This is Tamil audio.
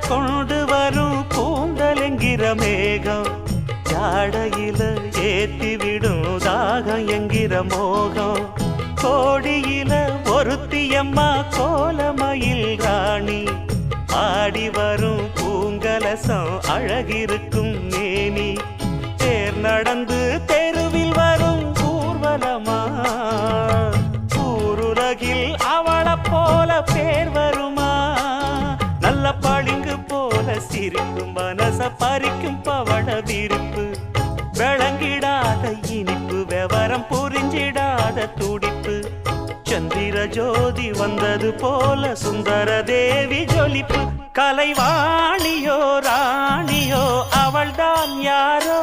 கொண்டு வரும் கூந்தலெங்கிற மேகம் ஜாடையில ஏத்தி விடும் தாகம் என்கிற மோகம் கோடியில ஒருத்தியம்மா கோலமயில் ராணி ஆடி வரும் பூங்கலசம் அழகிருக்கும் மேனி தேர் நடந்து தெருவில் வரும் ஊர்வலமா ஊருலகில் அவளை போல பேர் வருமா நல்ல பளிங்கு போல சிரிக்கும் மனச பறிக்கும் பவள விரிப்பு விளங்கிடாத இனிப்பு விவரம் புரிஞ்சிடாத துடிப்பு சந்திர ஜோதி வந்தது போல சுந்தர தேவி ஜொலிப்பு கலைவாணியோ ராணியோ அவள்தான் யாரோ